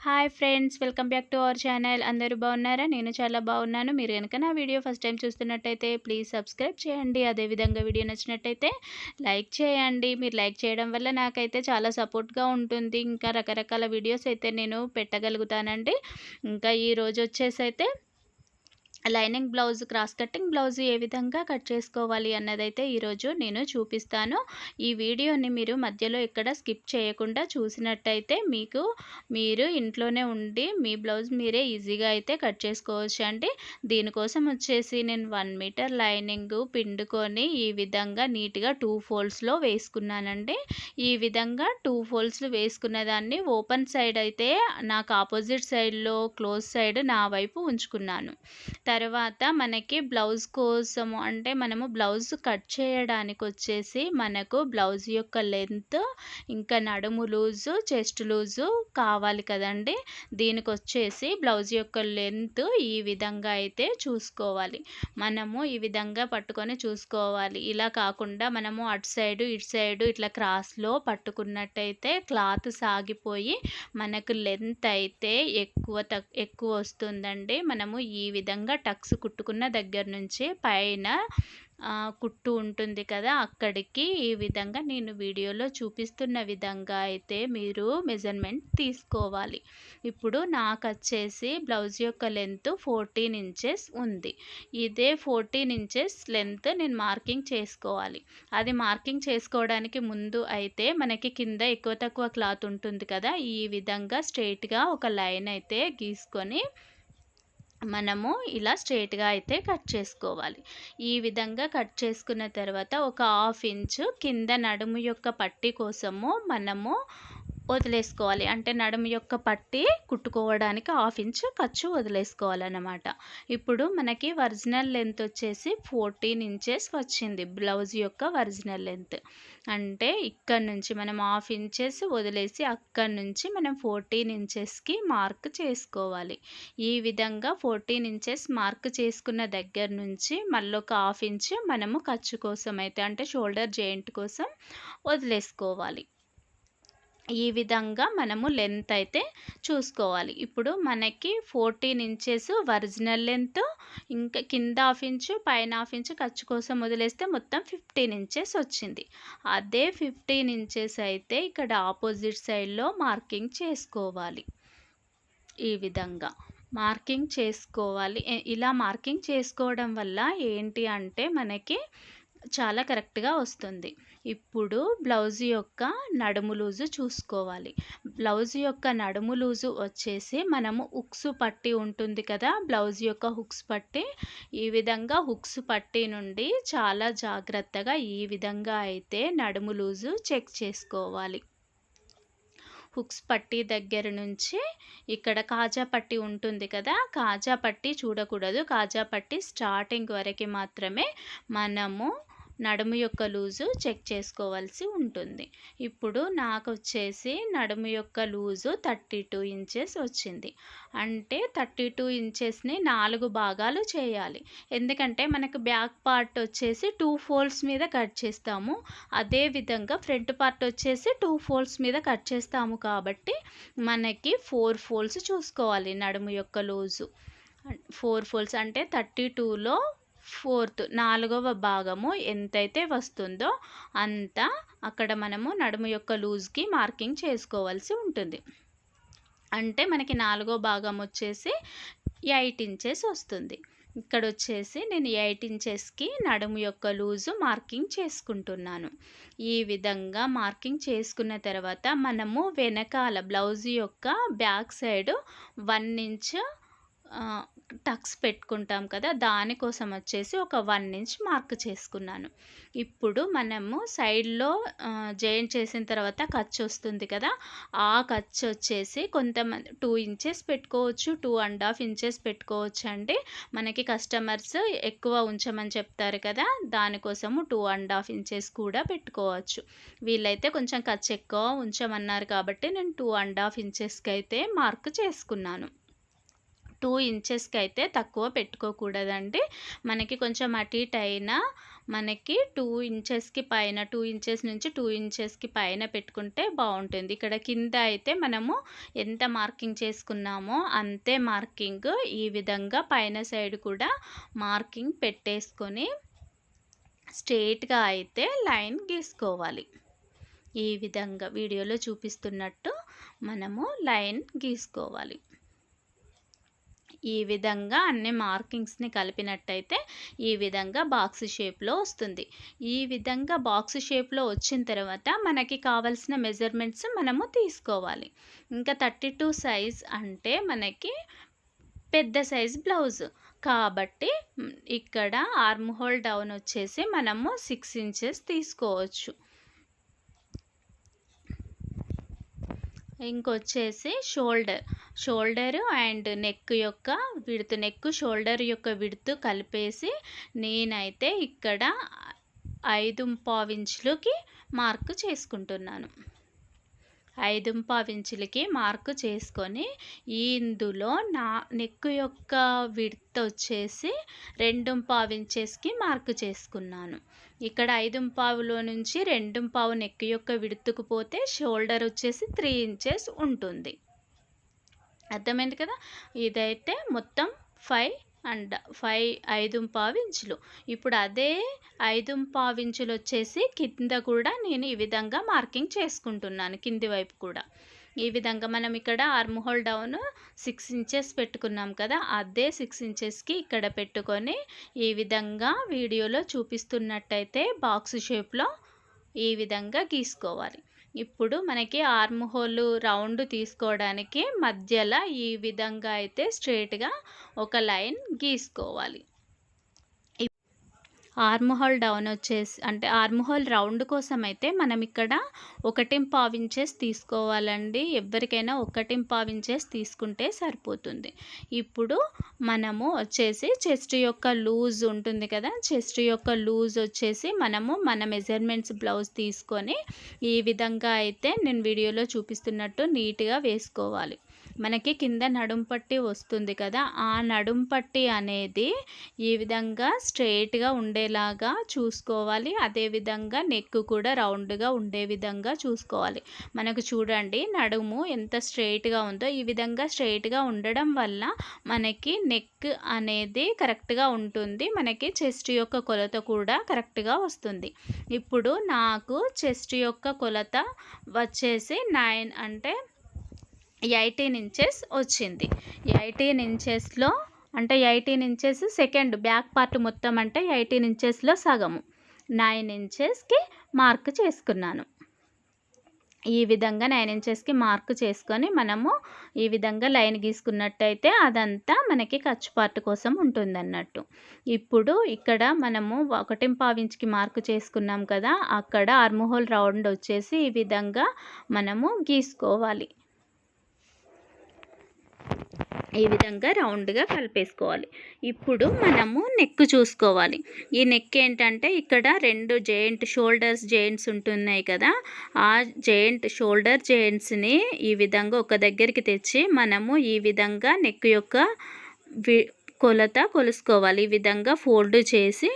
Hi friends, welcome back to our channel. అందరూ బాగున్నారా? నేను చాలా బాగున్నాను. మీరు కనుక నా వీడియో ఫస్ట్ టైం చూస్తున్నట్టయితే ప్లీజ్ సబ్స్క్రైబ్ చేయండి. అదేవిధంగా వీడియో నచ్చినట్టయితే లైక్ చేయండి. మీరు లైక్ చేయడం వల్ల నాకైతే చాలా సపోర్ట్గా ఉంటుంది. ఇంకా రకరకాల వీడియోస్ అయితే నేను పెట్టగలుగుతానండి. ఇంకా ఈరోజు వచ్చేసి అయితే lining blouse, cross cutting blouse ఏ విధంగా కట్ చేసుకోవాలి అన్నదైతే ఈరోజు నేను చూపిస్తాను. ఈ వీడియోని మీరు మధ్యలో ఎక్కడ స్కిప్ చేయకుండా చూసినట్టయితే మీరు ఇంట్లోనే ఉండి మీ బ్లౌజ్ మీరే ఈజీగా అయితే కట్ చేసుకోవచ్చు అండి. దీనికోసం వచ్చేసి నేను 1 మీటర్ లైనింగ్ పిండుకొని ఈ విధంగా నీట్గా 2 ఫోల్డ్స్లో వేసుకున్నానండి. ఈ విధంగా 2 ఫోల్డ్స్లు వేసుకున్న దాన్ని ఓపెన్ సైడ్ అయితే నాకు ఆపోజిట్ సైడ్లో క్లోజ్ సైడ్ నా వైపు ఉంచుకున్నాను. తర్వాత మనకి బ్లౌజ్ కోసము అంటే మనము బ్లౌజ్ కట్ చేయడానికి వచ్చేసి మనకు బ్లౌజ్ యొక్క లెంత్, ఇంకా నడుము లూజు, చెస్ట్ లూజు కావాలి కదండి. దీనికి వచ్చేసి బ్లౌజ్ యొక్క లెంత్ ఈ విధంగా అయితే చూసుకోవాలి. మనము ఈ విధంగా పట్టుకొని చూసుకోవాలి. ఇలా కాకుండా మనము అటు సైడు ఇటు సైడు ఇట్లా క్రాస్లో పట్టుకున్నట్టయితే క్లాత్ సాగిపోయి మనకు లెంత్ అయితే ఎక్కువ వస్తుందండి. మనము ఈ విధంగా టక్స్ కుట్టుకున్న దగ్గర నుంచి పైన కుట్టు ఉంటుంది కదా, అక్కడికి ఈ విధంగా నేను వీడియోలో చూపిస్తున్న విధంగా అయితే మీరు మెజర్మెంట్ తీసుకోవాలి. ఇప్పుడు నాకు వచ్చేసి బ్లౌజ్ యొక్క లెంత్ 14 ఇంచెస్ ఉంది. ఇదే 14 ఇంచెస్ లెంత్ నేను మార్కింగ్ చేసుకోవాలి. అది మార్కింగ్ చేసుకోవడానికి ముందు అయితే మనకి కింద ఎక్కువ తక్కువ క్లాత్ ఉంటుంది కదా, ఈ విధంగా స్ట్రైట్గా ఒక లైన్ అయితే గీసుకొని మనము ఇలా స్ట్రైట్గా అయితే కట్ చేసుకోవాలి. ఈ విధంగా కట్ చేసుకున్న తర్వాత ఒక 1/2 ఇంచు కింద నడుము యొక్క పట్టీ కోసము మనము వదిలేసుకోవాలి. అంటే నడుము యొక్క పట్టీ కుట్టుకోవడానికి 1/2 ఇంచు ఖర్చు వదిలేసుకోవాలన్నమాట. ఇప్పుడు మనకి ఒరిజినల్ లెంత్ వచ్చేసి 14 ఇంచెస్ వచ్చింది. బ్లౌజ్ యొక్క ఒరిజినల్ లెంత్ అంటే ఇక్కడ నుంచి మనం 1/2 ఇంచెస్ వదిలేసి అక్కడి నుంచి మనం 14 ఇంచెస్కి మార్క్ చేసుకోవాలి. ఈ విధంగా 14 ఇంచెస్ మార్క్ చేసుకున్న దగ్గర నుంచి మళ్ళీ ఒక 1/2 ఇంచు మనము ఖర్చు కోసం అయితే అంటే షోల్డర్ జాయింట్ కోసం వదిలేసుకోవాలి. ఈ విధంగా మనము లెంత్ అయితే చూసుకోవాలి. ఇప్పుడు మనకి 14 ఇంచెస్ ఒరిజినల్ లెంత్, ఇంకా కింద 1/2 ఇంచు పైన 1/2 ఇంచు ఖర్చు కోసం వదిలేస్తే మొత్తం 15 ఇంచెస్ వచ్చింది. అదే 15 ఇంచెస్ అయితే ఇక్కడ ఆపోజిట్ సైడ్లో మార్కింగ్ చేసుకోవాలి. ఈ విధంగా మార్కింగ్ చేసుకోవాలి. ఇలా మార్కింగ్ చేసుకోవడం వల్ల ఏంటి అంటే మనకి చాలా కరెక్ట్గా వస్తుంది. ఇప్పుడు బ్లౌజ్ యొక్క నడుము లూజు చూసుకోవాలి. బ్లౌజ్ యొక్క నడుము లూజు వచ్చేసి మనము హుక్స్ పట్టీ ఉంటుంది కదా, బ్లౌజ్ యొక్క హుక్స్ పట్టీ, ఈ విధంగా హుక్స్ పట్టీ నుండి చాలా జాగ్రత్తగా ఈ విధంగా అయితే నడుము లూజు చెక్ చేసుకోవాలి. హుక్స్ పట్టీ దగ్గర నుంచి ఇక్కడ కాజా పట్టీ ఉంటుంది కదా, కాజా పట్టీ చూడకూడదు. కాజా పట్టీ స్టార్టింగ్ వరకు మాత్రమే మనము నడుము యొక్క లూజు చెక్ చేసుకోవాల్సి ఉంటుంది. ఇప్పుడు నాకు వచ్చేసి నడుము యొక్క లూజు 32 ఇంచెస్ వచ్చింది. అంటే 32 ఇంచెస్ని 4 భాగాలు చేయాలి. ఎందుకంటే మనకు బ్యాక్ పార్ట్ వచ్చేసి 2 ఫోల్డ్స్ మీద కట్ చేస్తాము. అదేవిధంగా ఫ్రంట్ పార్ట్ వచ్చేసి 2 ఫోల్డ్స్ మీద కట్ చేస్తాము కాబట్టి మనకి 4 ఫోల్డ్స్ చూసుకోవాలి. నడుము యొక్క లూజు 4 ఫోల్డ్స్ అంటే 32లో 4th 4వ భాగము ఎంతైతే వస్తుందో అంత అక్కడ మనము నడుము యొక్క లూజ్కి మార్కింగ్ చేసుకోవాల్సి ఉంటుంది. అంటే మనకి 4వ భాగం వచ్చేసి 8 ఇంచెస్ వస్తుంది. ఇక్కడ వచ్చేసి నేను 8 ఇంచెస్కి నడుము యొక్క లూజు మార్కింగ్ చేసుకుంటున్నాను. ఈ విధంగా మార్కింగ్ చేసుకున్న తర్వాత మనము వెనకాల బ్లౌజ్ యొక్క బ్యాక్ సైడ్ 1 ఇంచ్ టక్స్ పెట్టుకుంటాం కదా, దానికోసం వచ్చేసి ఒక 1 ఇంచ్ మార్క్ చేసుకున్నాను. ఇప్పుడు మనము సైడ్లో జాయింట్ చేసిన తర్వాత ఖర్చు వస్తుంది కదా, ఆ ఖర్చు వచ్చేసి కొంతమంది 2 ఇంచెస్ పెట్టుకోవచ్చు, 2.5 ఇంచెస్ పెట్టుకోవచ్చు అండి. మనకి కస్టమర్స్ ఎక్కువ ఉంచమని చెప్తారు కదా, దానికోసము 2.5 ఇంచెస్ కూడా పెట్టుకోవచ్చు. వీళ్ళైతే కొంచెం ఖర్చు ఎక్కువ ఉంచమన్నారు కాబట్టి నేను 2.5 ఇంచెస్కి అయితే మార్క్ చేసుకున్నాను. 2 ఇంచెస్కి అయితే తక్కువ పెట్టుకోకూడదండి. మనకి కొంచెం అటు ఇటు అయినా మనకి 2 ఇంచెస్‌కి పైన 2 ఇంచెస్ నుంచి 2 ఇంచెస్‌కి పైన పెట్టుకుంటే బావుంటుంది. ఇక్కడ కింద అయితే మనము ఎంత మార్కింగ్ చేసుకున్నామో అంతే మార్కింగ్ ఈ విధంగా పైన సైడ్ కూడా మార్కింగ్ పెట్టేసుకొని స్ట్రెయిట్‌గా అయితే లైన్ గీసుకోవాలి. ఈ విధంగా వీడియోలో చూపిస్తున్నట్టు మనము లైన్ గీసుకోవాలి. ఈ విధంగా అన్ని మార్కింగ్స్ని కలిపినట్టయితే ఈ విధంగా బాక్స్ షేప్లో వస్తుంది. ఈ విధంగా బాక్స్ షేప్లో వచ్చిన తర్వాత మనకి కావాల్సిన మెజర్మెంట్స్ మనము తీసుకోవాలి. ఇంకా 32 సైజ్ అంటే మనకి పెద్ద సైజ్ బ్లౌజ్ కాబట్టి ఇక్కడ ఆర్మ్ హోల్ డౌన్ వచ్చేసి మనము 6 ఇంచెస్ తీసుకోవచ్చు. ఇంకొచ్చేసి షోల్డర్ అండ్ నెక్ యొక్క విడ్త్, నెక్ షోల్డర్ యొక్క విడ్త్ కలిపేసి నేనైతే ఇక్కడ 5.25 ఇంచులకి మార్క్ చేసుకుంటున్నాను. 5.25 ఇంచులకి మార్కు చేసుకొని ఇందులో నా నెక్ యొక్క విడ్త్ వచ్చేసి 2.25 ఇంచెస్కి మార్కు చేసుకున్నాను. ఇక్కడ 5.25లో నుంచి 2.25 నెక్ యొక్క విడ్త్కు పోతే షోల్డర్ వచ్చేసి 3 ఇంచెస్ ఉంటుంది. అర్థమైంది కదా. ఇదైతే మొత్తం 5.25 ఇంచులు. ఇప్పుడు అదే 5.25 ఇంచులు వచ్చేసి కింద కూడా నేను ఈ విధంగా మార్కింగ్ చేసుకుంటున్నాను. కింది వైపు కూడా ఈ విధంగా మనం ఇక్కడ ఆర్మ్ హోల్ డౌన్ 6 ఇంచెస్ పెట్టుకున్నాం కదా, అదే 6 ఇంచెస్కి ఇక్కడ పెట్టుకొని ఈ విధంగా వీడియోలో చూపిస్తున్నట్టయితే బాక్స్ షేప్లో ఈ విధంగా గీసుకోవాలి. ఇప్పుడు మనకి ఆర్మ్ హోల్ రౌండ్ తీసుకోవడానికి మధ్యలో ఈ విధంగా అయితే స్ట్రైట్గా ఒక లైన్ గీసుకోవాలి. ఆర్మ్ హోల్ డౌన్ వచ్చేసి అంటే ఆర్మ్ హోల్ రౌండ్ కోసం అయితే మనం ఇక్కడ 1.25 ఇంచెస్ తీసుకోవాలండి. ఎవరికైనా 1.25 ఇంచెస్ తీసుకుంటే సరిపోతుంది. ఇప్పుడు మనము వచ్చేసి చెస్ట్ యొక్క లూజ్ ఉంటుంది కదా, చెస్ట్ యొక్క లూజ్ వచ్చేసి మనము మన మెజర్మెంట్స్ బ్లౌజ్ తీసుకొని ఈ విధంగా అయితే నేను వీడియోలో చూపిస్తున్నట్టు నీట్గా వేసుకోవాలి. మనకి కింద నడుం పట్టి వస్తుంది కదా, ఆ నడుం పట్టి అనేది ఈ విధంగా స్ట్రైట్గా ఉండేలాగా చూసుకోవాలి. అదేవిధంగా నెక్ కూడా రౌండ్గా ఉండే విధంగా చూసుకోవాలి. మనకు చూడండి నడుము ఎంత స్ట్రైట్గా ఉందో, ఈ విధంగా స్ట్రైట్గా ఉండడం వల్ల మనకి నెక్ అనేది కరెక్ట్గా ఉంటుంది. మనకి చెస్ట్ యొక్క కొలత కూడా కరెక్ట్గా వస్తుంది. ఇప్పుడు నాకు చెస్ట్ యొక్క కొలత వచ్చేసి 9 అంటే 18 ఇంచెస్ వచ్చింది. 18 ఇంచెస్లో అంటే 18 ఇంచెస్ సెకండ్ బ్యాక్ పార్ట్ మొత్తం అంటే 18 ఇంచెస్లో సగము 9 ఇంచెస్కి మార్క్ చేసుకున్నాను. ఈ విధంగా 9 ఇంచెస్కి మార్క్ చేసుకొని మనము ఈ విధంగా లైన్ గీసుకున్నట్టయితే అదంతా మనకి ఖర్చు పార్ట్ కోసం ఉంటుందన్నట్టు. ఇప్పుడు ఇక్కడ మనము 1.25 ఇంచ్కి మార్క్ చేసుకున్నాం కదా, అక్కడ ఆర్మ్ హోల్ రౌండ్ వచ్చేసి ఈ విధంగా మనము గీసుకోవాలి. ఈ విధంగా రౌండ్గా కలిపేసుకోవాలి. ఇప్పుడు మనము నెక్ చూసుకోవాలి. ఈ నెక్ ఏంటంటే ఇక్కడ 2 షోల్డర్స్ జాయింట్స్ ఉంటున్నాయి కదా, ఆ షోల్డర్ జాయింట్స్ని ఈ విధంగా ఒక దగ్గరికి తెచ్చి మనము ఈ విధంగా నెక్ యొక్క కొలత కొలుసుకోవాలి. ఈ విధంగా ఫోల్డ్ చేసి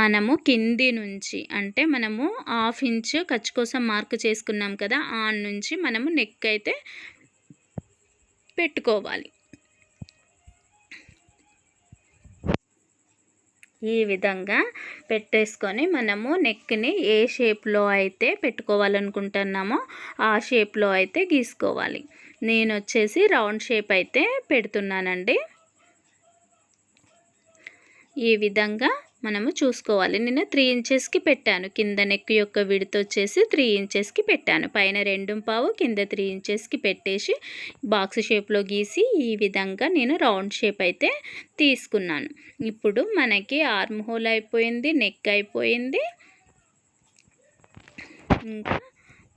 మనము కింది నుంచి అంటే మనము 1/2 ఇంచ్ ఖర్చు కోసం మార్క్ చేసుకున్నాం కదా, ఆ నుంచి మనము నెక్ అయితే పెట్టుకోవాలి. ఈ విధంగా పెట్టేసుకొని మనము నెక్ని ఏ షేప్లో అయితే పెట్టుకోవాలనుకుంటున్నామో ఆ షేప్లో అయితే గీసుకోవాలి. నేను వచ్చేసి రౌండ్ షేప్ అయితే పెడుతున్నానండి. ఈ విధంగా మనము చూసుకోవాలి. నేను 3 ఇంచెస్కి పెట్టాను. కింద నెక్ యొక్క విడ్త్ వచ్చేసి 3 ఇంచెస్కి పెట్టాను. పైన 2.25 కింద 3 ఇంచెస్కి పెట్టేసి బాక్స్ షేప్లో గీసి ఈ విధంగా నేను రౌండ్ షేప్ అయితే తీసుకున్నాను. ఇప్పుడు మనకి ఆర్మ్ హోల్ అయిపోయింది, నెక్ అయిపోయింది. ఇంకా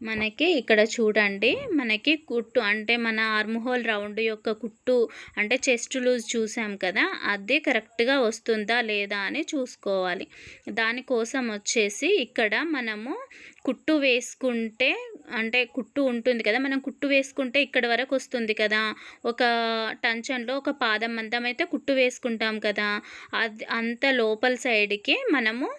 మనకి ఇక్కడ చూడండి మనకి కుట్టు అంటే మన ఆర్మ్ హోల్ రౌండ్ యొక్క కుట్టు అంటే చెస్ట్ లూజ్ చూసాం కదా, అది కరెక్ట్గా వస్తుందా లేదా అని చూసుకోవాలి. దానికోసం వచ్చేసి ఇక్కడ మనము కుట్టు వేసుకుంటే అంటే కుట్టు ఉంటుంది కదా, మనం కుట్టు వేసుకుంటే ఇక్కడ వరకు వస్తుంది కదా, ఒక టంచన్లో ఒక పాదం మందం అయితే కుట్టు వేసుకుంటాం కదా, అది అంత లోపల సైడ్కి మనము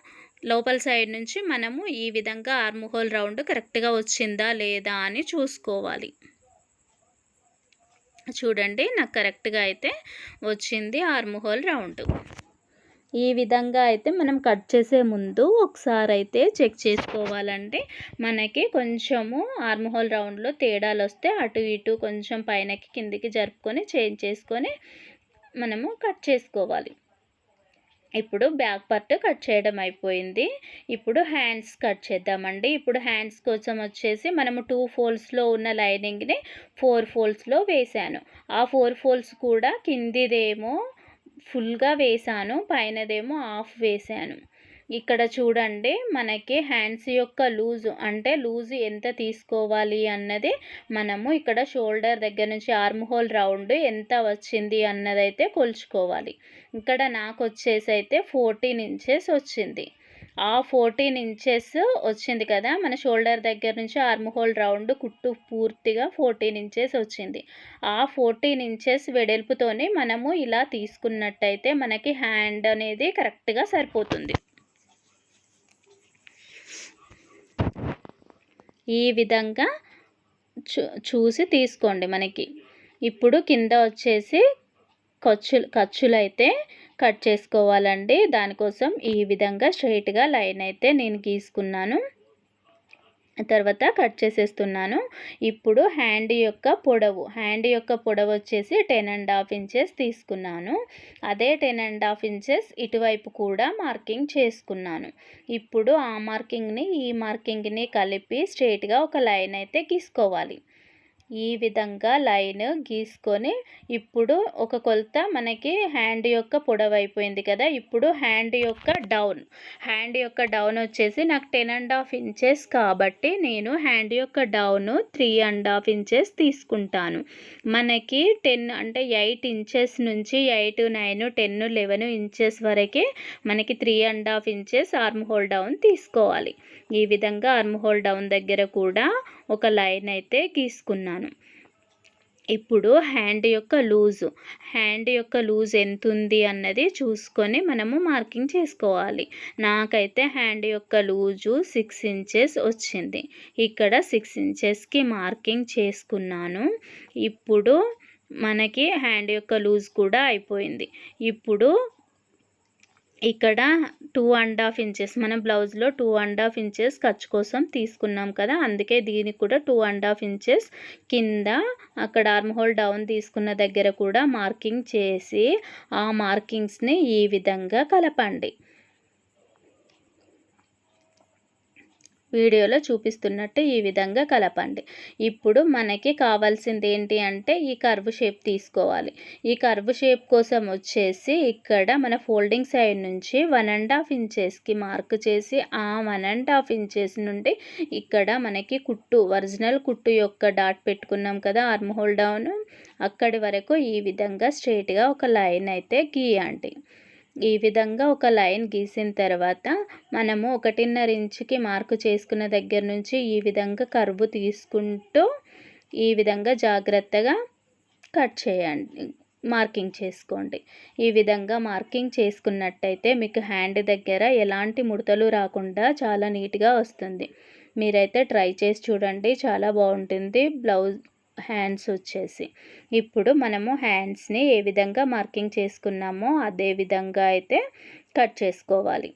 లోపల సైడ్ నుంచి మనము ఈ విధంగా ఆర్మ్ హోల్ రౌండ్ కరెక్ట్గా వచ్చిందా లేదా అని చూసుకోవాలి. చూడండి నాకు కరెక్ట్గా అయితే వచ్చింది ఆర్మ్ హోల్ రౌండ్. ఈ విధంగా అయితే మనం కట్ చేసే ముందు ఒకసారి అయితే చెక్ చేసుకోవాలండి. మనకి కొంచెము ఆర్మ్ హోల్ రౌండ్లో తేడాలు వస్తే అటు ఇటు కొంచెం పైనకి కిందికి జరుపుకొని చేంజ్ చేసుకొని మనము కట్ చేసుకోవాలి. ఇప్పుడు బ్యాక్ పార్ట్ కట్ చేయడం అయిపోయింది. ఇప్పుడు హ్యాండ్స్ కట్ చేద్దామండి. ఇప్పుడు హ్యాండ్స్ కోసం వచ్చేసి మనము 2 ఫోల్డ్స్లో ఉన్న లైనింగ్ని 4 ఫోల్డ్స్లో వేసాను. ఆ 4 ఫోల్డ్స్ కూడా కిందిదేమో ఫుల్గా వేసాను, పైనదేమో హాఫ్ వేసాను. ఇక్కడ చూడండి మనకి హ్యాండ్స్ యొక్క లూజు అంటే లూజు ఎంత తీసుకోవాలి అన్నది మనము ఇక్కడ షోల్డర్ దగ్గర నుంచి ఆర్మ్ హోల్ రౌండ్ ఎంత వచ్చింది అన్నదైతే కొలుచుకోవాలి. ఇక్కడ నాకు వచ్చేసి అయితే 14 ఇంచెస్ వచ్చింది. ఆ 14 ఇంచెస్ వచ్చింది కదా, మన షోల్డర్ దగ్గర నుంచి ఆర్మ్ హోల్ రౌండ్ కుట్టు పూర్తిగా 14 ఇంచెస్ వచ్చింది. ఆ 14 ఇంచెస్ వెడల్పుతోనే మనము ఇలా తీసుకున్నట్టయితే మనకి హ్యాండ్ అనేది కరెక్ట్గా సరిపోతుంది. ఈ విధంగా చూసి తీసుకోండి మనకి. ఇప్పుడు కింద వచ్చేసి ఖర్చులైతే కట్ చేసుకోవాలండి. దానికోసం ఈ విధంగా స్ట్రైట్గా లైన్ అయితే నేను గీసుకున్నాను, తర్వాత కట్ చేసేస్తున్నాను. ఇప్పుడు హ్యాండ్ యొక్క పొడవు వచ్చేసి 10.5 ఇంచెస్ తీసుకున్నాను. అదే 10.5 ఇంచెస్ ఇటువైపు కూడా మార్కింగ్ చేసుకున్నాను. ఇప్పుడు ఆ మార్కింగ్ని ఈ మార్కింగ్ని కలిపి స్ట్రైట్గా ఒక లైన్ అయితే గీసుకోవాలి. ఈ విధంగా లైన్ గీసుకొని ఇప్పుడు ఒక కొలత మనకి హ్యాండ్ యొక్క పొడవు అయిపోయింది కదా. ఇప్పుడు హ్యాండ్ యొక్క డౌన్ వచ్చేసి నాకు 10.5 ఇంచెస్ కాబట్టి నేను హ్యాండ్ యొక్క డౌన్ 3.5 ఇంచెస్ తీసుకుంటాను. మనకి 10 అంటే 8 ఇంచెస్ నుంచి 8, 9, 10, 11 ఇంచెస్ వరకే మనకి 3.5 ఇంచెస్ ఆర్మ్ హోల్ డౌన్ తీసుకోవాలి. ఈ విధంగా ఆర్మ్ హోల్ డౌన్ దగ్గర కూడా ఒక లైన్ అయితే గీసుకున్నాను. ఇప్పుడు హ్యాండ్ యొక్క లూజ్ ఎంత ఉంది అన్నది చూసుకొని మనము మార్కింగ్ చేసుకోవాలి. నాకైతే హ్యాండ్ యొక్క లూజు 6 ఇంచెస్ వచ్చింది. ఇక్కడ 6 ఇంచెస్కి మార్కింగ్ చేసుకున్నాను. ఇప్పుడు మనకి హ్యాండ్ యొక్క లూజ్ కూడా అయిపోయింది. ఇప్పుడు ఇక్కడ 2.5 ఇంచెస్ మనం బ్లౌజ్లో 2.5 ఇంచెస్ ఖర్చు కోసం తీసుకున్నాం కదా, అందుకే దీనికి కూడా 2.5 ఇంచెస్ కింద అక్కడ ఆర్మ్ హోల్ డౌన్ తీసుకున్న దగ్గర కూడా మార్కింగ్ చేసి ఆ మార్కింగ్స్ని ఈ విధంగా కలపండి. వీడియోలో చూపిస్తున్నట్టు ఈ విధంగా కలపండి. ఇప్పుడు మనకి కావాల్సింది ఏంటి అంటే ఈ కర్వ్ షేప్ తీసుకోవాలి. ఈ కర్వ్ షేప్ కోసం వచ్చేసి ఇక్కడ మన ఫోల్డింగ్ సైడ్ నుంచి 1.5 ఇంచెస్కి మార్క్ చేసి ఆ 1.5 ఇంచెస్ నుండి ఇక్కడ మనకి ఒరిజినల్ కుట్టు యొక్క డాట్ పెట్టుకున్నాం కదా ఆర్మ్ హోల్ డౌన్, అక్కడి వరకు ఈ విధంగా స్ట్రైట్గా ఒక లైన్ అయితే గీయండి. ఈ విధంగా ఒక లైన్ గీసిన తర్వాత మనము 1.5 ఇంచుకి మార్కు చేసుకున్న దగ్గర నుంచి ఈ విధంగా కర్వ్ తీసుకుంటూ ఈ విధంగా జాగ్రత్తగా కట్ చేయండి, మార్కింగ్ చేసుకోండి. ఈ విధంగా మార్కింగ్ చేసుకున్నట్టయితే మీకు హ్యాండ్ దగ్గర ఎలాంటి ముడతలు రాకుండా చాలా నీట్గా వస్తుంది. మీరైతే ట్రై చేసి చూడండి, చాలా బాగుంటుంది బ్లౌజ్ హ్యాండ్స్ వచ్చేసి. ఇప్పుడు మనము హ్యాండ్స్ని ఏ విధంగా మార్కింగ్ చేసుకున్నామో అదే విధంగా అయితే కట్ చేసుకోవాలి.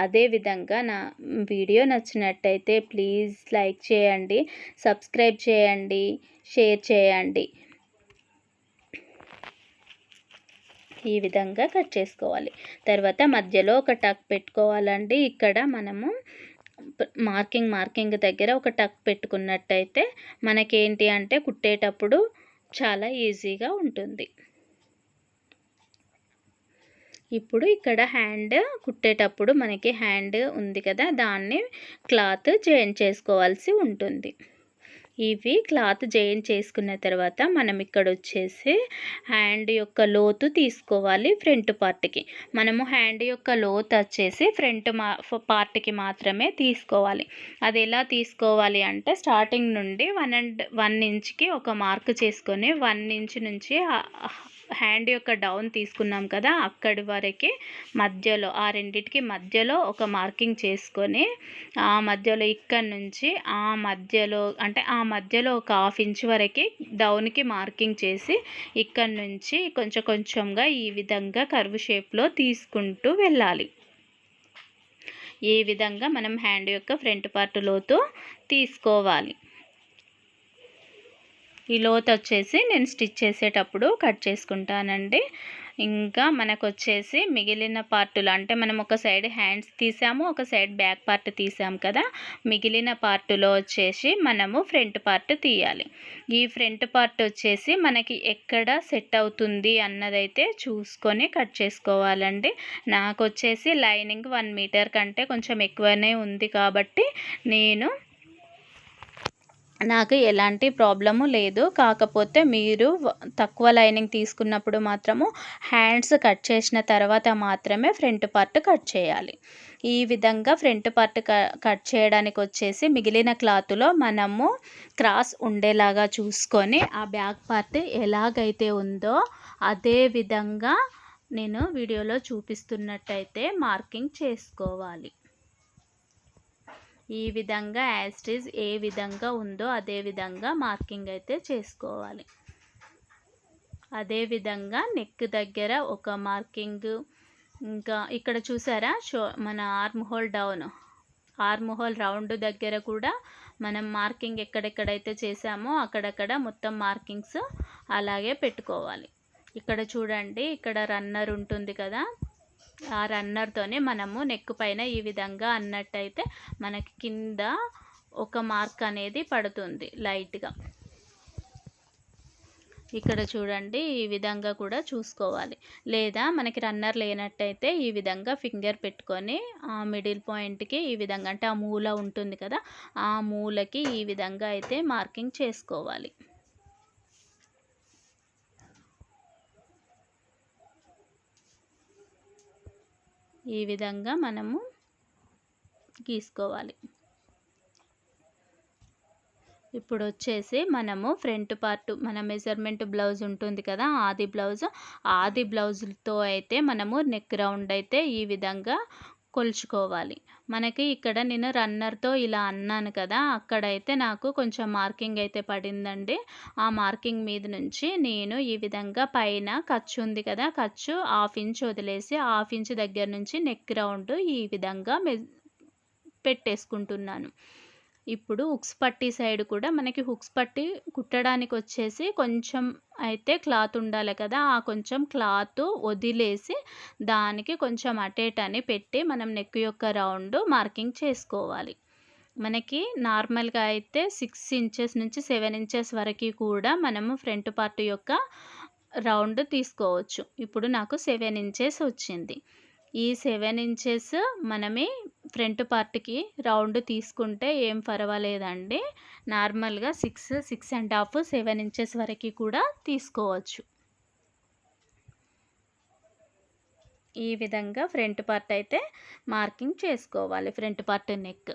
అదేవిధంగా నా వీడియో నచ్చినట్టయితే ప్లీజ్ లైక్ చేయండి, సబ్స్క్రైబ్ చేయండి, షేర్ చేయండి. ఈ విధంగా కట్ చేసుకోవాలి. తర్వాత మధ్యలో ఒక టక్ పెట్టుకోవాలండి. ఇక్కడ మనము మార్కింగ్ దగ్గర ఒక టక్ పెట్టుకున్నట్టయితే మనకేంటి అంటే కుట్టేటప్పుడు చాలా ఈజీగా ఉంటుంది. ఇప్పుడు ఇక్కడ హ్యాండ్ కుట్టేటప్పుడు మనకి హ్యాండ్ ఉంది కదా, దాన్ని క్లాత్ జాయిన్ చేసుకోవాల్సి ఉంటుంది. ఇవి క్లాత్ జాయిన్ చేసుకున్న తర్వాత మనం ఇక్కడ వచ్చేసి హ్యాండ్ యొక్క లోతు తీసుకోవాలి. ఫ్రంట్ పార్ట్కి మనము హ్యాండ్ యొక్క లోతు వచ్చేసి ఫ్రంట్ పార్ట్కి మాత్రమే తీసుకోవాలి. అది ఎలా తీసుకోవాలి అంటే స్టార్టింగ్ నుండి 1 ఇంచ్కి ఒక మార్క్ చేసుకొని 1 ఇంచ్ నుంచి హ్యాండ్ యొక్క డౌన్ తీసుకున్నాం కదా, అక్కడి వరకు మధ్యలో ఆ రెండిటికి మధ్యలో ఒక మార్కింగ్ చేసుకొని ఆ మధ్యలో ఇక్కడ నుంచి ఆ మధ్యలో అంటే ఆ మధ్యలో ఒక 1/2 ఇంచ్ వరకు డౌన్కి మార్కింగ్ చేసి ఇక్కడ నుంచి కొంచెం కొంచెంగా ఈ విధంగా కర్వ్ షేప్లో తీసుకుంటూ వెళ్ళాలి. ఈ విధంగా మనం హ్యాండ్ యొక్క ఫ్రంట్ పార్ట్ లోతు తీసుకోవాలి. ఈ లోతు వచ్చేసి నేను స్టిచ్ చేసేటప్పుడు కట్ చేసుకుంటానండి. ఇంకా మనకు వచ్చేసి మిగిలిన పార్టులు అంటే మనం ఒక సైడ్ హ్యాండ్స్ తీసాము, ఒక సైడ్ బ్యాక్ పార్ట్ తీసాము కదా, మిగిలిన పార్టులో వచ్చేసి మనము ఫ్రంట్ పార్ట్ తీయాలి. ఈ ఫ్రంట్ పార్ట్ వచ్చేసి మనకి ఎక్కడ సెట్ అవుతుంది అన్నదైతే చూసుకొని కట్ చేసుకోవాలండి. నాకు వచ్చేసి లైనింగ్ 1 మీటర్ కంటే కొంచెం ఎక్కువనే ఉంది కాబట్టి నాకు ఎలాంటి ప్రాబ్లము లేదు. కాకపోతే మీరు తక్కువ లైనింగ్ తీసుకున్నప్పుడు మాత్రము హ్యాండ్స్ కట్ చేసిన తర్వాత మాత్రమే ఫ్రంట్ పార్ట్ కట్ చేయాలి. ఈ విధంగా ఫ్రంట్ పార్ట్ కట్ చేయడానికి వచ్చేసి మిగిలిన క్లాత్లో మనము క్రాస్ ఉండేలాగా చూసుకొని ఆ బ్యాక్ పార్ట్ ఎలాగైతే ఉందో అదే విధంగా నేను వీడియోలో చూపిస్తున్నట్టయితే మార్కింగ్ చేసుకోవాలి. ఈ విధంగా యాస్టీజ్ ఏ విధంగా ఉందో అదే విధంగా మార్కింగ్ అయితే చేసుకోవాలి. అదే విధంగా నెక్ దగ్గర ఒక మార్కింగ్, ఇంకా ఇక్కడ చూసారా మన ఆర్మ్ హోల్ రౌండ్ దగ్గర కూడా మనం మార్కింగ్ ఎక్కడెక్కడైతే చేసామో అక్కడక్కడ మొత్తం మార్కింగ్స్ అలాగే పెట్టుకోవాలి. ఇక్కడ చూడండి, ఇక్కడ రన్నర్ ఉంటుంది కదా, ఆ రన్నర్తోనే మనము నెక్ పైన ఈ విధంగా అన్నట్టయితే మనకి కింద ఒక మార్క్ అనేది పడుతుంది లైట్గా. ఇక్కడ చూడండి, ఈ విధంగా కూడా చూసుకోవాలి. లేదా మనకి రన్నర్ లేనట్టయితే ఈ విధంగా ఫింగర్ పెట్టుకొని ఆ మిడిల్ పాయింట్కి ఈ విధంగా అంటే ఆ మూల ఉంటుంది కదా, ఆ మూలకి ఈ విధంగా అయితే మార్కింగ్ చేసుకోవాలి. ఈ విధంగా మనము గీసుకోవాలి. ఇప్పుడు వచ్చేసి మనము ఫ్రంట్ పార్ట్ మన మెజర్మెంట్ బ్లౌజ్ ఉంటుంది కదా, ఆది బ్లౌజ్తో అయితే మనము నెక్ రౌండ్ అయితే ఈ విధంగా కొలుచుకోవాలి. మనకి ఇక్కడ నేను రన్నర్తో ఇలా అన్నాను కదా, అక్కడైతే నాకు కొంచెం మార్కింగ్ అయితే పడిందండి. ఆ మార్కింగ్ మీద నుంచి నేను ఈ విధంగా పైన ఖర్చు ఉంది కదా, ఖర్చు 1/2 ఇంచ్ వదిలేసి 1/2 ఇంచ్ దగ్గర నుంచి నెక్ రౌండ్ ఈ విధంగా పెట్టేసుకుంటున్నాను. ఇప్పుడు హుక్స్ పట్టీ సైడ్ కూడా మనకి హుక్స్ పట్టీ కుట్టడానికి వచ్చేసి కొంచెం అయితే క్లాత్ ఉండాలి కదా, ఆ కొంచెం క్లాత్ వదిలేసి దానికి కొంచెం అటేటని పెట్టి మనం నెక్ యొక్క రౌండ్ మార్కింగ్ చేసుకోవాలి. మనకి నార్మల్గా అయితే 6 ఇంచెస్ నుంచి 7 ఇంచెస్ వరకు కూడా మనము ఫ్రంట్ పార్ట్ యొక్క రౌండ్ తీసుకోవచ్చు. ఇప్పుడు నాకు 7 ఇంచెస్ వచ్చింది. ఈ 7 ఇంచెస్ మనమే ఫ్రంట్ పార్ట్కి రౌండ్ తీసుకుంటే ఏం పర్వాలేదండి. నార్మల్గా 6.5 7 ఇంచెస్ వరకు కూడా తీసుకోవచ్చు. ఈ విధంగా ఫ్రంట్ పార్ట్ అయితే మార్కింగ్ చేసుకోవాలి. ఫ్రంట్ పార్ట్ నెక్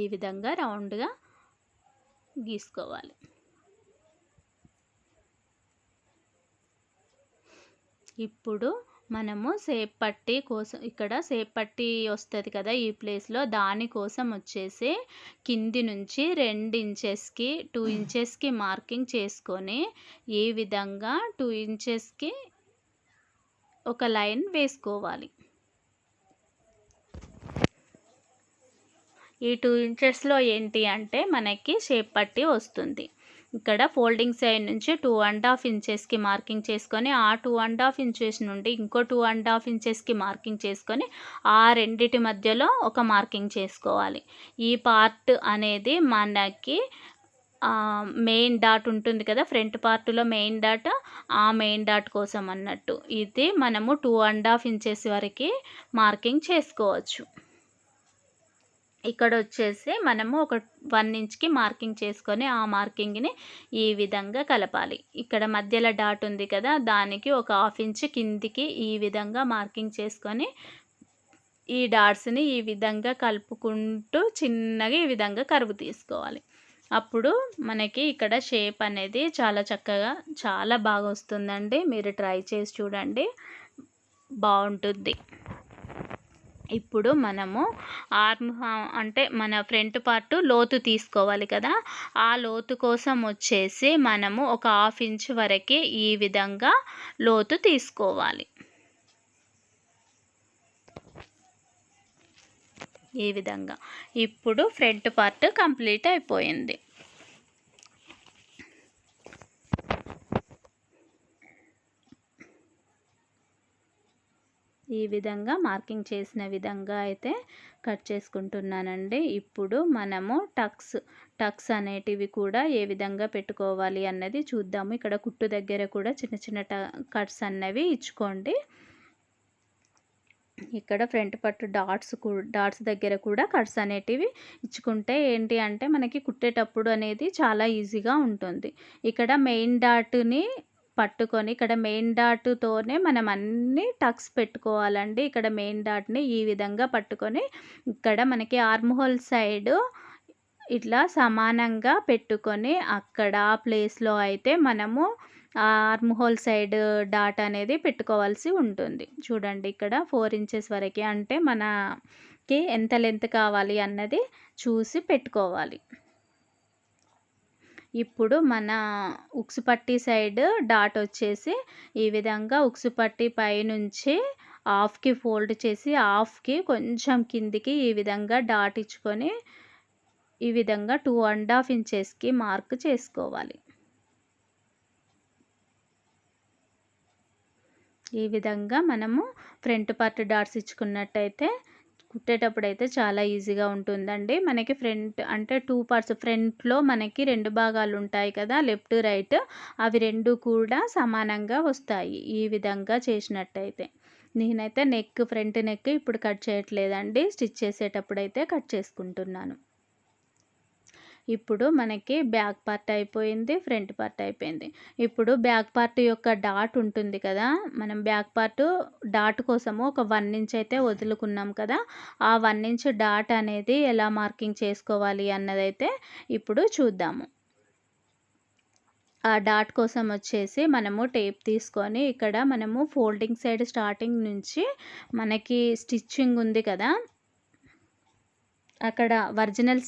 ఈ విధంగా రౌండ్గా గీసుకోవాలి. ఇప్పుడు మనము సేప్ పట్టీ కోసం ఇక్కడ సేప్ పట్టీ వస్తుంది కదా ఈ ప్లేస్లో, దానికోసం వచ్చేసి కింది నుంచి 2 ఇంచెస్కి 2 ఇంచెస్కి మార్కింగ్ చేసుకొని ఈ విధంగా 2 ఇంచెస్కి ఒక లైన్ వేసుకోవాలి. ఈ 2 ఇంచెస్లో ఏంటి అంటే మనకి షేప్ పట్టీ వస్తుంది. ఇక్కడ ఫోల్డింగ్ సైడ్ నుంచి 2.5 ఇంచెస్కి మార్కింగ్ చేసుకొని ఆ 2.5 ఇంచెస్ నుండి ఇంకో 2.5 ఇంచెస్కి మార్కింగ్ చేసుకొని ఆ రెండిటి మధ్యలో ఒక మార్కింగ్ చేసుకోవాలి. ఈ పార్ట్ అనేది మనకి మెయిన్ డాట్ ఉంటుంది కదా, ఫ్రంట్ పార్ట్లో మెయిన్ డాట్, ఆ మెయిన్ డాట్ కోసం అన్నట్టు ఇది మనము 2.5 ఇంచెస్ వరకు మార్కింగ్ చేసుకోవచ్చు. ఇక్కడ వచ్చేసి మనము ఒక 1 ఇంచ్కి మార్కింగ్ చేసుకొని ఆ మార్కింగ్ని ఈ విధంగా కలపాలి. ఇక్కడ మధ్యలో డాట్ ఉంది కదా, దానికి ఒక 1/2 ఇంచ్ కిందికి ఈ విధంగా మార్కింగ్ చేసుకొని ఈ డాట్స్ని ఈ విధంగా కలుపుకుంటూ చిన్నగా ఈ విధంగా కర్వ్ తీసుకోవాలి. అప్పుడు మనకి ఇక్కడ షేప్ అనేది చాలా చక్కగా చాలా బాగా వస్తుందండి. మీరు ట్రై చేసి చూడండి, బాగుంటుంది. ఇప్పుడు మనము అంటే మన ఫ్రంట్ పార్ట్ లోతు తీసుకోవాలి కదా, ఆ లోతు కోసం వచ్చేసి మనము ఒక 1/2 ఇంచ్ వరకు ఈ విధంగా లోతు తీసుకోవాలి. ఈ విధంగా ఇప్పుడు ఫ్రంట్ పార్ట్ కంప్లీట్ అయిపోయింది. ఈ విధంగా మార్కింగ్ చేసిన విధంగా అయితే కట్ చేసుకుంటున్నానండి. ఇప్పుడు మనము టక్స్ అనేటివి కూడా ఏ విధంగా పెట్టుకోవాలి అన్నది చూద్దాము. ఇక్కడ కుట్టు దగ్గర కూడా చిన్న చిన్న కట్స్ అన్నవి ఇచ్చుకోండి. ఇక్కడ ఫ్రంట్ పట్టు డాట్స్ దగ్గర కూడా కట్స్ అనేటివి ఇచ్చుకుంటే ఏంటి అంటే మనకి కుట్టేటప్పుడు అనేది చాలా ఈజీగా ఉంటుంది. ఇక్కడ మెయిన్ డాట్ని పట్టుకొని ఇక్కడ మెయిన్ డాట్తోనే మనం అన్ని టక్స్ పెట్టుకోవాలండి. ఇక్కడ మెయిన్ డాట్ని ఈ విధంగా పట్టుకొని ఇక్కడ మనకి ఆర్మ్ హోల్ సైడ్ ఇట్లా సమానంగా పెట్టుకొని అక్కడ ప్లేస్లో అయితే మనము ఆర్మ్ హోల్ సైడ్ డాట్ అనేది పెట్టుకోవాల్సి ఉంటుంది. చూడండి ఇక్కడ 4 ఇంచెస్ వరకే, అంటే మనకి ఎంత లెంత్ కావాలి అన్నది చూసి పెట్టుకోవాలి. ఇప్పుడు మన ఉక్సు పట్టి సైడ్ డాట్ వచ్చేసి ఈ విధంగా ఉక్సు పట్టి పైనుంచి హాఫ్కి ఫోల్డ్ చేసి హాఫ్కి కొంచెం కిందికి ఈ విధంగా డాట్ ఇచ్చుకొని ఈ విధంగా 2.5 ఇంచెస్కి మార్క్ చేసుకోవాలి. ఈ విధంగా మనము ఫ్రంట్ పార్ట్ డాట్స్ ఇచ్చుకున్నట్టయితే కుట్టేటప్పుడు అయితే చాలా ఈజీగా ఉంటుందండి. మనకి ఫ్రంట్ అంటే 2 పార్ట్స్, ఫ్రంట్లో మనకి 2 భాగాలు ఉంటాయి కదా, లెఫ్ట్ రైట్, అవి 2 కూడా సమానంగా వస్తాయి ఈ విధంగా చేసినట్టయితే. నేనైతే ఫ్రంట్ నెక్ ఇప్పుడు కట్ చేయట్లేదండి, స్టిచ్ చేసేటప్పుడు అయితే కట్ చేసుకుంటున్నాను. ఇప్పుడు మనకి బ్యాక్ పార్ట్ అయిపోయింది, ఫ్రంట్ పార్ట్ అయిపోయింది. ఇప్పుడు బ్యాక్ పార్ట్ యొక్క డాట్ ఉంటుంది కదా, మనం బ్యాక్ పార్ట్ డాట్ కోసము ఒక 1 ఇంచ్ అయితే వదులుకున్నాం కదా, ఆ 1 ఇంచ్ డాట్ అనేది ఎలా మార్కింగ్ చేసుకోవాలి అన్నదైతే ఇప్పుడు చూద్దాము. ఆ డాట్ కోసం వచ్చేసి మనము టేప్ తీసుకొని ఇక్కడ మనము ఫోల్డింగ్ సైడ్ స్టార్టింగ్ నుంచి మనకి స్టిచ్చింగ్ ఉంది కదా, అక్కడ ఒరిజినల్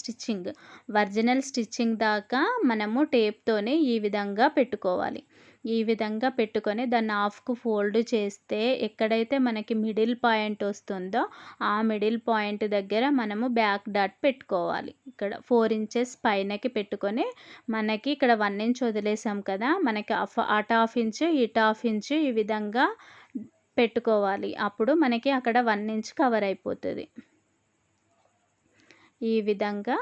స్టిచ్చింగ్ దాకా మనము టేప్తోనే ఈ విధంగా పెట్టుకోవాలి. ఈ విధంగా పెట్టుకొని దాన్ని హాఫ్కు ఫోల్డ్ చేస్తే ఎక్కడైతే మనకి మిడిల్ పాయింట్ వస్తుందో ఆ మిడిల్ పాయింట్ దగ్గర మనము బ్యాక్ డాట్ పెట్టుకోవాలి. ఇక్కడ 4 ఇంచెస్ పైనకి పెట్టుకొని మనకి ఇక్కడ 1 ఇంచ్ వదిలేసాం కదా, మనకి అటు 1/2 ఇంచ్ ఇటు 1/2 ఇంచ్ ఈ విధంగా పెట్టుకోవాలి. అప్పుడు మనకి అక్కడ 1 ఇంచ్ కవర్ అయిపోతుంది. ఈ విధంగా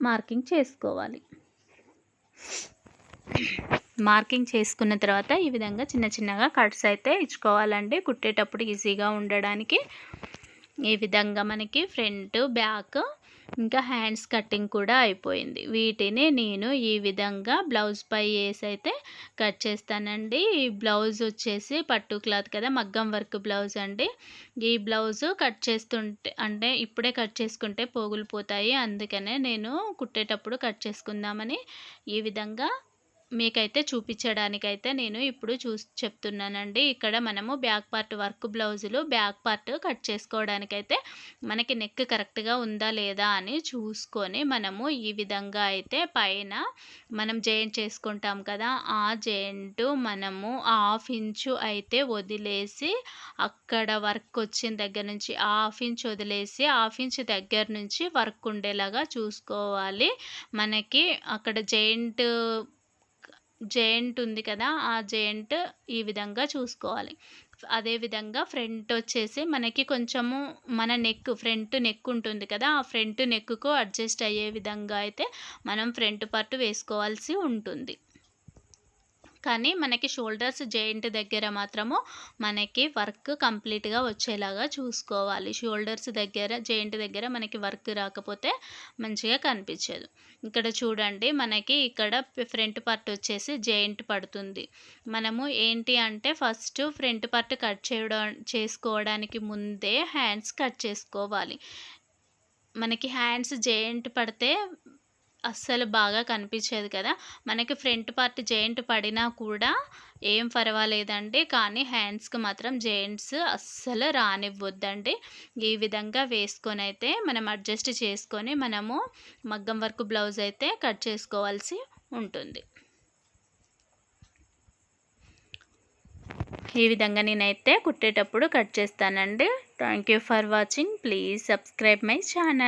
మార్కింగ్ చేసుకోవాలి. మార్కింగ్ చేసుకున్న తర్వాత ఈ విధంగా చిన్న చిన్నగా కట్స్ అయితే ఇచ్చుకోవాలండి, కుట్టేటప్పుడు ఈజీగా ఉండడానికి. ఈ విధంగా మనకి ఫ్రంట్, బ్యాక్ ఇంకా హ్యాండ్స్ కటింగ్ కూడా అయిపోయింది. వీటిని నేను ఈ విధంగా బ్లౌజ్ పై వేసి అయితే కట్ చేస్తానండి. ఈ బ్లౌజ్ వచ్చేసి పట్టు క్లాత్ కదా, మగ్గం వర్క్ బ్లౌజ్ అండి. ఈ బ్లౌజ్ కట్ చేస్తుంటే అంటే ఇప్పుడే కట్ చేసుకుంటే పోగులు పోతాయి, అందుకనే నేను కుట్టేటప్పుడు కట్ చేసుకుందామని ఈ విధంగా మీకైతే చూపించడానికైతే నేను ఇప్పుడు చెప్తున్నానండి. ఇక్కడ మనము బ్యాక్ పార్ట్ వర్క్ బ్లౌజులు బ్యాక్ పార్ట్ కట్ చేసుకోవడానికైతే మనకి నెక్ కరెక్ట్గా ఉందా లేదా అని చూసుకొని మనము ఈ విధంగా అయితే పైన మనం జాయింట్ చేసుకుంటాం కదా, ఆ జాయింట్ మనము 1/2 ఇంచు అయితే వదిలేసి అక్కడ వర్క్ వచ్చిన దగ్గర నుంచి 1/2 ఇంచ్ వదిలేసి 1/2 ఇంచ్ దగ్గర నుంచి వర్క్ ఉండేలాగా చూసుకోవాలి. మనకి అక్కడ జాయింట్ ఉంది కదా, ఆ జాయింట్ ఈ విధంగా చూసుకోవాలి. అదేవిధంగా ఫ్రంట్ వచ్చేసి మనకి కొంచెము మన ఫ్రంట్ నెక్ ఉంటుంది కదా, ఆ ఫ్రంట్ నెక్కు అడ్జస్ట్ అయ్యే విధంగా అయితే మనం ఫ్రంట్ పార్ట్ వేసుకోవాల్సి ఉంటుంది. కానీ మనకి షోల్డర్స్ జాయింట్ దగ్గర మాత్రము మనకి వర్క్ కంప్లీట్గా వచ్చేలాగా చూసుకోవాలి. షోల్డర్స్ దగ్గర జాయింట్ దగ్గర మనకి వర్క్ రాకపోతే మంచిగా కనిపించదు. ఇక్కడ చూడండి మనకి ఇక్కడ ఫ్రంట్ పార్ట్ వచ్చేసి జాయింట్ పడుతుంది. మనము ఏంటి అంటే ఫస్ట్ ఫ్రంట్ పార్ట్ కట్ చేసుకోవడానికి ముందే హ్యాండ్స్ కట్ చేసుకోవాలి. మనకి హ్యాండ్స్ జాయింట్ పడితే అస్సలు బాగా కనిపించేది కదా! మనకి ఫ్రంట్ పార్ట్ జెయింట్ పడినా కూడా ఏం పర్వాలేదండి. కానీ హ్యాండ్స్‌కి మాత్రం జెయింట్స్ అస్సలు రానివ్వొద్దండి. ఈ విధంగా వేసుకొనైతే మనం అడ్జస్ట్ చేసుకొని మనము మగ్గం వర్క్ బ్లౌజ్ అయితే కట్ చేసుకోవాల్సి ఉంటుంది. ఈ విధంగా నేనైతే కుట్టేటప్పుడు కట్ చేస్తానండి. Thank you for watching. Please subscribe my channel.